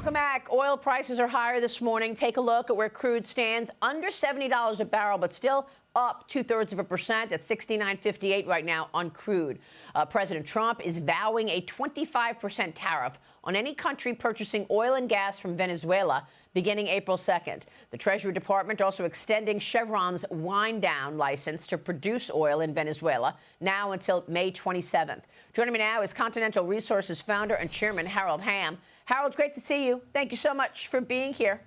Welcome back. Oil prices are higher this morning. Take a look at where crude stands, under $70 a barrel, but still up 0.2% at $69.58 right now on crude. President Trump is vowing a 25% tariff on any country purchasing oil and gas from Venezuela beginning April 2nd. The Treasury Department also extending Chevron's wind-down license to produce oil in Venezuela now until May 27th. Joining me now is Continental Resources founder and chairman Harold Hamm. Harold, it's great to see you. Thank you so much for being here.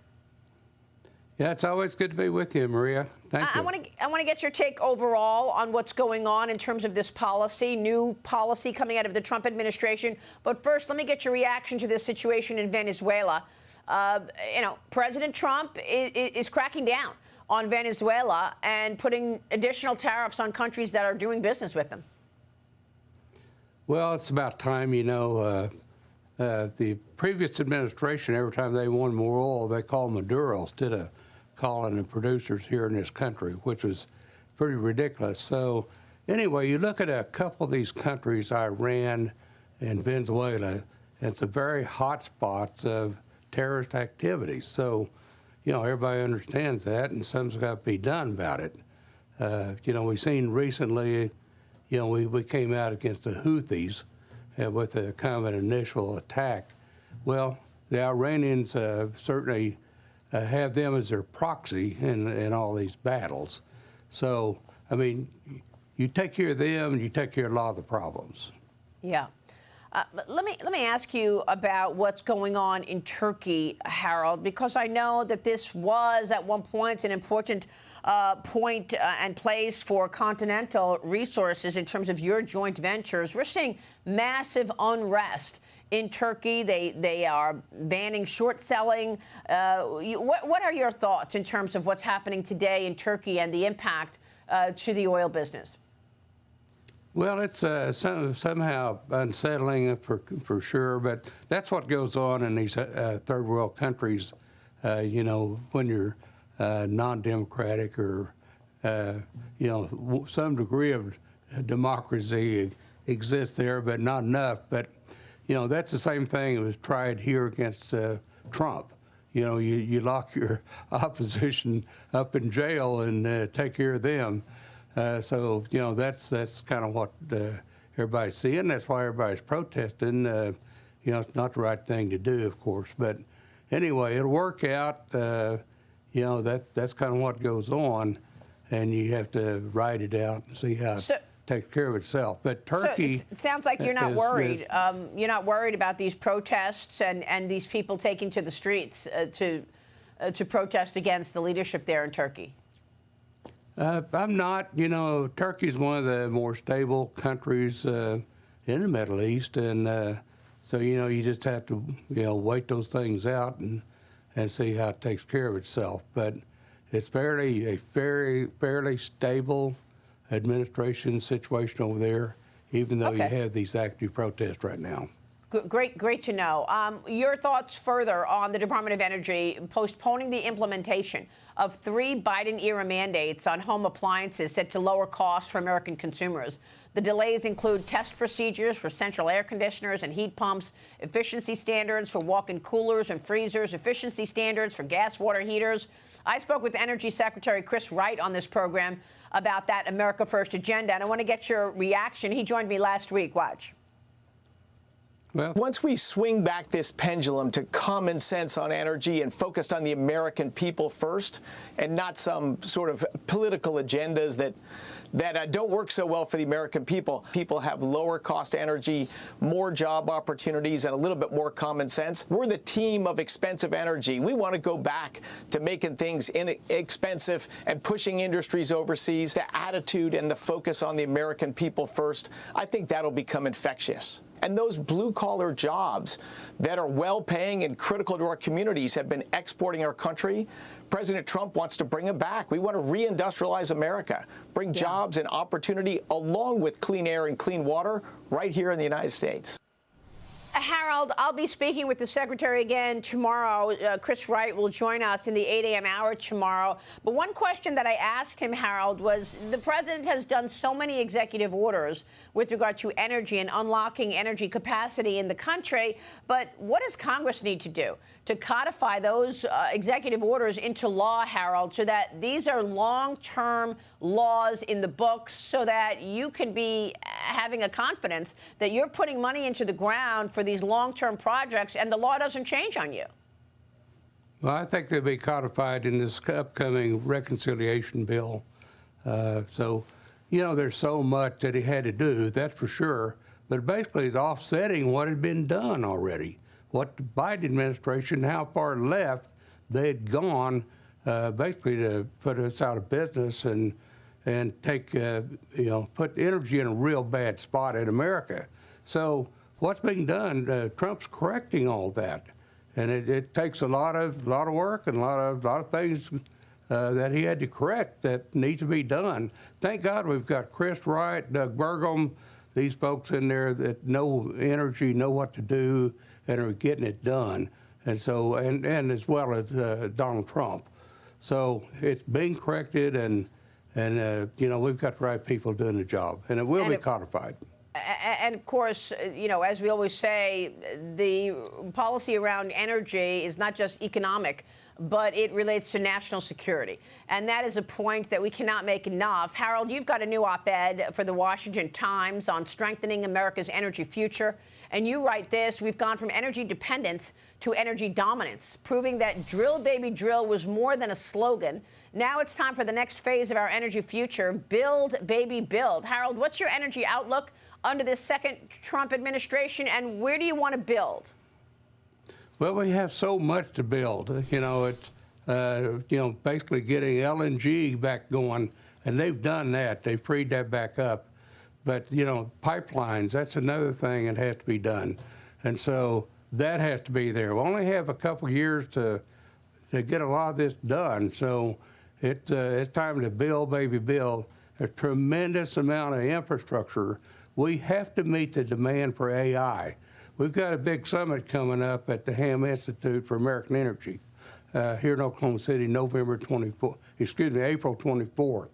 Yeah, it's always good to be with you, Maria. Thank you. I want to get your take overall on what's going on in terms of this policy, new policy coming out of the Trump administration. But first, let me get your reaction to this situation in Venezuela. President Trump is cracking down on Venezuela and putting additional tariffs on countries that are doing business with them. Well, it's about time, the previous administration, every time they wanted more oil, they called Maduro instead of calling the producers here in this country, which was pretty ridiculous. So anyway, you look at a couple of these countries, Iran and Venezuela, and it's the very hot spots of terrorist activities. So, everybody understands that, and something's got to be done about it. We've seen recently, we came out against the Houthis with a kind of an initial attack. Well, the Iranians certainly have them as their proxy in all these battles. So, I mean, you take care of them, and you take care of a lot of the problems. Yeah. Let me ask you about what's going on in Turkey, Harold, because I know that this was at one point an important point and place for Continental Resources in terms of your joint ventures. We're seeing massive unrest in Turkey. They are banning short selling. What are your thoughts in terms of what's happening today in Turkey and the impact to the oil business? Well, it's somehow unsettling for sure, but that's what goes on in these third world countries, when you're non-democratic or, some degree of democracy exists there, but not enough. But, that's the same thing that was tried here against Trump. You lock your opposition up in jail and take care of them. So, that's kind of what everybody's seeing. That's why everybody's protesting. It's not the right thing to do, of course. But anyway, it'll work out. That's kind of what goes on. And you have to ride it out and see how it takes care of itself. But Turkey... So it sounds like you're not worried. You're not worried about these protests and these people taking to the streets to protest against the leadership there in Turkey. I'm not. Turkey's one of the more stable countries in the Middle East, and so you just have to wait those things out and see how it takes care of itself. But it's fairly stable administration situation over there, even though you have these active protests right now. Great to know. Your thoughts further on the Department of Energy postponing the implementation of 3 Biden-era mandates on home appliances set to lower costs for American consumers. The delays include test procedures for central air conditioners and heat pumps, efficiency standards for walk-in coolers and freezers, efficiency standards for gas water heaters. I spoke with Energy Secretary Chris Wright on this program about that America First agenda, and I want to get your reaction. He joined me last week. Watch. Well, once we swing back this pendulum to common sense on energy and focused on the American people first and not some sort of political agendas that don't work so well for the American people. People have lower cost energy, more job opportunities, and a little bit more common sense. We're the team of expensive energy. We want to go back to making things inexpensive and pushing industries overseas. The attitude and the focus on the American people first, I think that'll become infectious. And those blue-collar jobs that are well-paying and critical to our communities have been exporting our country. President Trump wants to bring them back. We want to reindustrialize America, bring jobs and opportunity along with clean air and clean water right here in the United States. Harold, I'll be speaking with the Secretary again tomorrow. Chris Wright will join us in the 8 a.m. hour tomorrow. But one question that I asked him, Harold, was the president has done so many executive orders with regard to energy and unlocking energy capacity in the country. But what does Congress need to do to codify those executive orders into law, Harold, so that these are long-term laws in the books so that you can be having a confidence that you're putting money into the ground for these long-term projects and the law doesn't change on you? Well, I think they'll be codified in this upcoming reconciliation bill. So, you know, there's so much that he had to do, that's for sure. But basically, it's offsetting what had been done already. What the Biden administration, how far left they had gone, basically to put us out of business and take, put energy in a real bad spot in America. So what's being done, Trump's correcting all that. And it takes a lot of work and a lot of things that he had to correct that need to be done. Thank God we've got Chris Wright, Doug Burgum, these folks in there that know energy, know what to do, and are getting it done. And so, and as well as Donald Trump. So it's being corrected, and we've got the right people doing the job, and it will be codified. And of course, as we always say, the policy around energy is not just economic, but it relates to national security. And that is a point that we cannot make enough. Harold, you've got a new op-ed for the Washington Times on strengthening America's energy future. And you write this: we've gone from energy dependence to energy dominance, proving that drill, baby, drill was more than a slogan. Now it's time for the next phase of our energy future, build, baby, build. Harold, what's your energy outlook under this second Trump administration, and where do you want to build? Well, we have so much to build. It's basically getting LNG back going, and they've done that. They freed that back up. But, pipelines, that's another thing that has to be done. And so that has to be there. We only have a couple years to get a lot of this done. So it's time to build, baby, build. A tremendous amount of infrastructure. We have to meet the demand for AI. We've got a big summit coming up at the Hamm Institute for American Energy here in Oklahoma City, April 24th.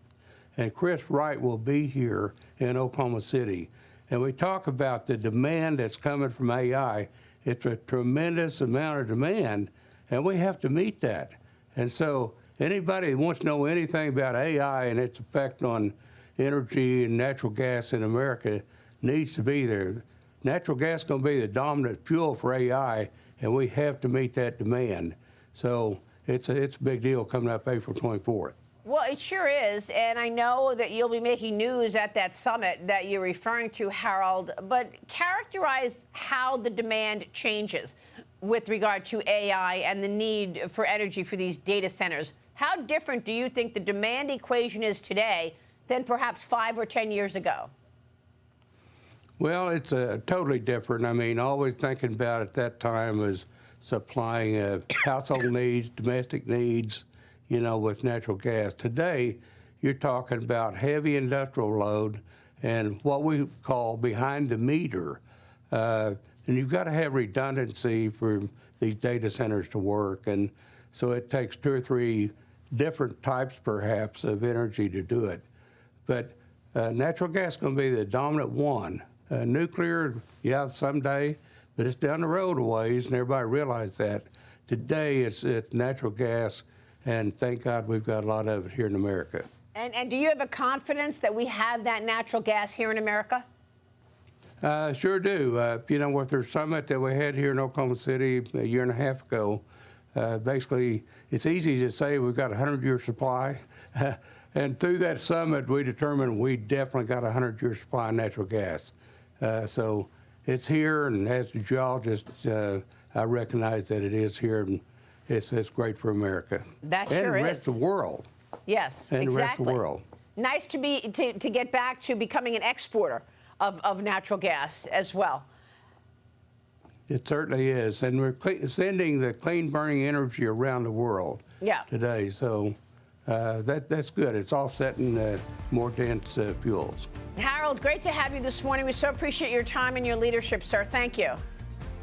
And Chris Wright will be here in Oklahoma City. And we talk about the demand that's coming from AI. It's a tremendous amount of demand, and we have to meet that. And so anybody who wants to know anything about AI and its effect on energy and natural gas in America needs to be there. Natural gas is going to be the dominant fuel for AI, and we have to meet that demand. So it's a big deal coming up April 24th. Well, it sure is, and I know that you'll be making news at that summit that you're referring to, Harold, but characterize how the demand changes with regard to AI and the need for energy for these data centers. How different do you think the demand equation is today than perhaps 5 or 10 years ago? Well, it's totally different. I mean, always thinking about at that time was supplying household needs, domestic needs, with natural gas. Today, you're talking about heavy industrial load and what we call behind the meter. And you've got to have redundancy for these data centers to work. And so it takes 2 or 3 different types, perhaps, of energy to do it. But natural gas is going to be the dominant one. Nuclear, yeah, someday, but it's down the road a ways, and everybody realizes that. Today, it's natural gas. And thank God we've got a lot of it here in America. And do you have a confidence that we have that natural gas here in America? Sure do. With the summit that we had here in Oklahoma City a year and a half ago, basically it's easy to say we've got a 100-year supply. And through that summit, we determined we definitely got a 100-year supply of natural gas. So it's here, and as a geologist, I recognize that it is here. And it's great for America. That sure is. And the rest of the world. Yes, and exactly. The rest of the world. Nice to get back to becoming an exporter of natural gas as well. It certainly is. And we're sending the clean burning energy around the world today. So that's good. It's offsetting more dense fuels. Harold, great to have you this morning. We so appreciate your time and your leadership, sir. Thank you.